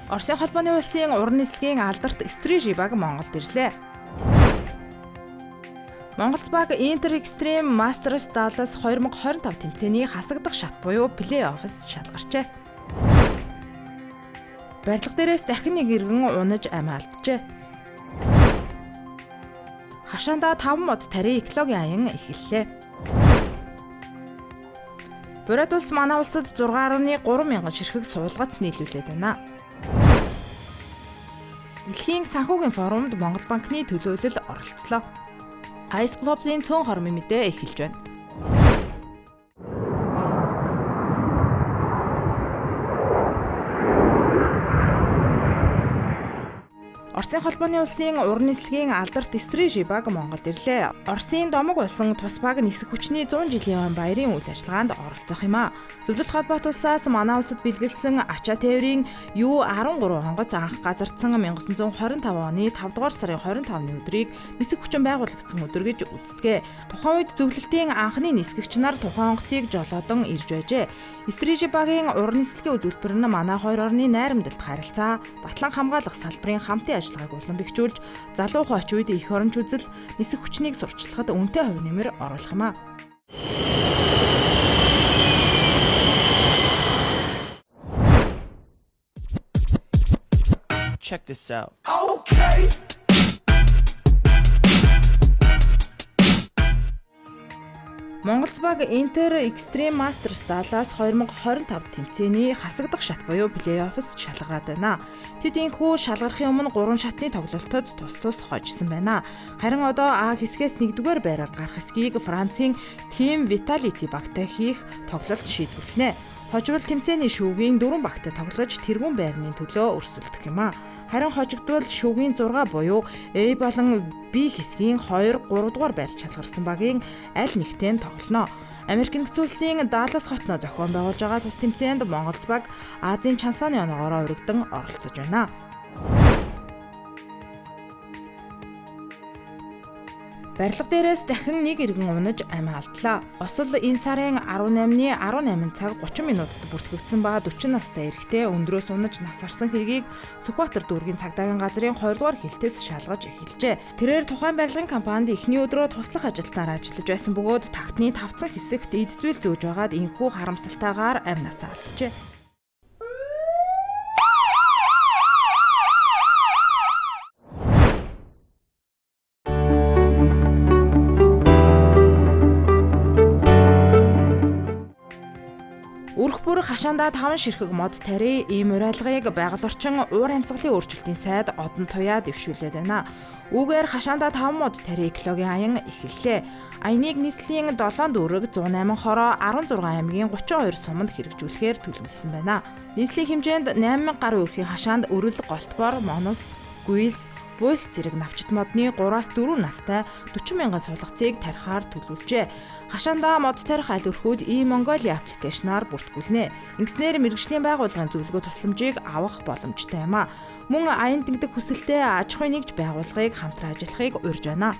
Оросын холбооны улсын уран нислэгийн алдарт Стрижи баг Монголд ирлээ. Монголц баг Интер Extreme Masters Dallas 2025 тэмцээний хасагдах шат буюу плей-оффс шалгарчээ. Барилга дээрээс дахин нэг иргэн унаж амь алджээ. Хашаандаа 5 мод тари экологийн аян эхэллээ. Бурайд улс манай улсад 6.3 мянган ширхэг суулгац нийлүүлээд байна. Дэлхийн санхүүгийн форумд Монгол банкны төлөөлөл оролцлоо. Ice Global-ийн цөөн хормын мэдээ эхэлж байна. Оросын холбооны улсын уран нислэгийн алдарт Стрижи баг Монголд ирлээ. Оросын домог болсон тус баг нисэх хүчний 100 жилийн баярын үйл ажиллагаанд оролцох юм а. Зөвлөлт холбоот улсаас манай улсад бэлгэлсэн ачаа тээврийн U13 онгоц анх газардсан 1925 оны 5 дугаар сарын 25-ны өдрийг нисэх хүчин байгуулагдсан өдөр гэж үздэг. Тухайн үед зөвлөлтийн анхны нисгэгч нар тухайн онгоцыг жолоодон ирж байжээ. Стрижи багийн уран нислэгийн үзүүлбэр нь манай хоёр орны найрамдалт харилцаа, батлан хамгаалах салбарын хамтын ажиллагааг улам бэхжүүлж, залуу хойч үед их оронч үзэл, нисэх хүчнийг сурчлахад үнэтэй хувь нэмэр оруулах юм а. Check this out. Okay. Монголц баг Интер Extreme Masters Dallas 2025 тэмцээний хасагдах шат буюу плей-оффс шалгараад байна. Тэд энэхүү шалгарахын өмнө 3 шатны тоглолтод тус хожсон байна. Харин одоо А хэсгээс 1-р байраар гарах хэсгийг Францын Team Vitality багтай хийх тоглолт шийдвэрлэнэ. Хожигдол тэмцээний шүүгийн 4 багтай тоглож тэргүүн байрны төлөө өрсөлдөх юм а. Харин хожигдол шүүгийн 6 буюу A болон B хэсгийн 2, 3 дугаар байр шалгарсан багийн аль нэгтэй тоглоно. Америк нэгдсэн улсын Даллас хотноо зохион байгуулж байгаа тус тэмцээнд Монголц баг Азийн чансааны оноогоор өргөдөн оролцож байна. Барилга дээрээс дахин нэг иргэн унаж амь алдлаа. Осол энэ сарын 18-ны 18 цаг 30 минутад бүртгэгдсэн ба 40 настай эрэгтэй өндрөөс унаж нас барсан хэргийг Сүхбаатар дүүргийн цагдаагийн газрын 2 дугаар хилтээс шалгаж эхэлжээ. Тэрээр тухайн барилгын компанид эхний өдрөө туслах ажилтнаар ажиллаж байсан бөгөөд тавтны тавцан хэсэгт эд зүйл зөөж байгаад энэхүү харамсалтайгаар амь насаа алджээ. Өрх бүр хашаандаа 5 ширхэг мод тари ийм урайлгыг байгаль орчин уур амьсгалын өөрчлөлтийн сайд одон туяа дэвшүүлээд байна. Үүгээр хашаандаа 5 мод тари экологийн аян эхэллээ. Аяныг нийслэлийн 7 дүүрэг 108 хороо 16 аймгийн 32 суманд хэрэгжүүлэхээр төлөвлөсөн байна. Нийслэлийн хэмжээнд 8000 гаруй өрхийн хашаанд өрөл, голтбор, монос, гүйлс, буйс зэрэг навчит модны 3-4 настай 40 мянган суулгацыг тарихаар төлөвлөжээ. Хашаандаа мод тарих аль өрхүүд e-Mongolia аппликейшнаар бүртгүүлнэ. Ингэснээр мэргэжлийн байгууллагын зөвлөгөө тусламжийг авах боломжтой юм а. Мөн аян дэгдэх хүсэлтэй аж ахуйн нэгж байгууллагыг хамтран ажиллахыг урьж байна.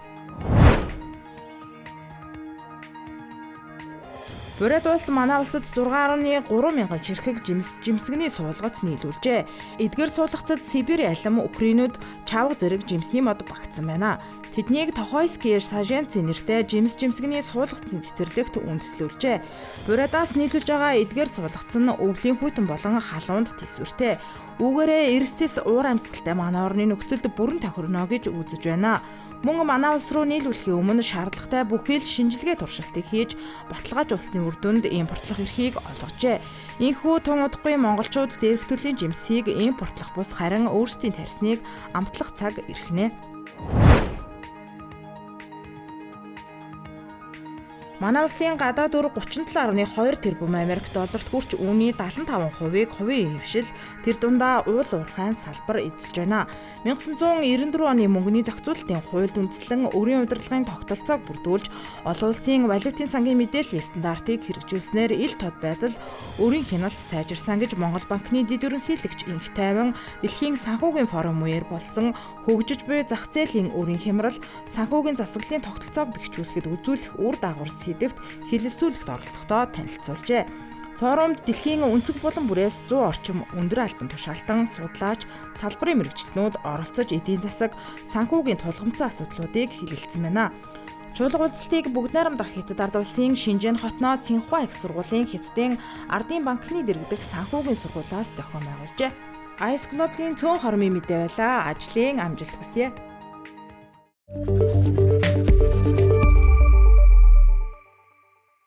Бурайд улс манай улсад 6.3 мянган ширхэг жимсгний суулгац нийлүүлжээ. Эдгээр суулгацад Сибирь алим Украинууд чавга зэрэг жимсний мод багтсан байна. Тэднийг Тохойские саженцы нэртэй жимсгний суулгацын цэцэрлэгт үндэслүүлжээ. Бурайдаас нийлүүлж байгаа эдгээр суулгац нь өвлийн хүйтэн болон халуунд тисвэртэй. Үүгээрээ эрсдэс уур амьсгалтай манай орны нөхцөлд бүрэн тохирно гэж үзэж байна. Мөн манай улс руу нийлүүлэхийн өмнө шаардлагатай бүхий л шинжилгээ туршилтыг хийж баталгаажуулсны үр дүнд импортлох эрхийг олгожээ. Инхүү тун удахгүй монголчууд дээрх төрлийн жимсийг импортлох бус харин өөрсдийн тарьсныг амтлах цаг ирхнэ. Манай улсын гадаад өр 37.2 тэрбум Америк долларт хүрч үүний 75%-ийг хувийн хөвшил тэр дундаа уул уурхайн салбар эзэлж байна. 1994 оны мөнгөний зохицуулалтын хуульд үндэслэн өрийн удирдлагын тогтолцоог бүрдүүлж олон улсын валютын сангийн мэдээллийн стандартыг хэрэгжүүлснээр ил тод байдал өрийн хяналт сайжирсан гэж Монгол банкны дэд ерөнхийлөгч Инх Тайван Дэлхийн санхүүгийн форум үеэр болсон хөгжиж буй зах зээлийн өрийн хямрал санхүүгийн засаглалын тогтолцоог бэхжүүлэхэд үзүүлэх үр дагавар сэдвт хилэлцүүлэгт оролцохдоо танилцуулжээ. Форумд дэлхийн өнцөг булан бүрээс 100 орчим өндөр албан тушаалтан, судлаач, салбарын мэрэгчлэнүүд оролцож эдийн засаг, санхүүгийн тулгымцсан асуудлуудыг хэлэлцсэн байна. Чуулга уулзалтыг бүгд найрамдах Хятад ард улсын Шинжэн хотноо Цинхуа их сургуулийн Хятадын Ардын банкны дэргэдэх санхүүгийн сургуулиас зохион байгуулжээ. Ice Globe-ийн цөөн хормын мэдээ байлаа. Ажлын амжилт хүсье.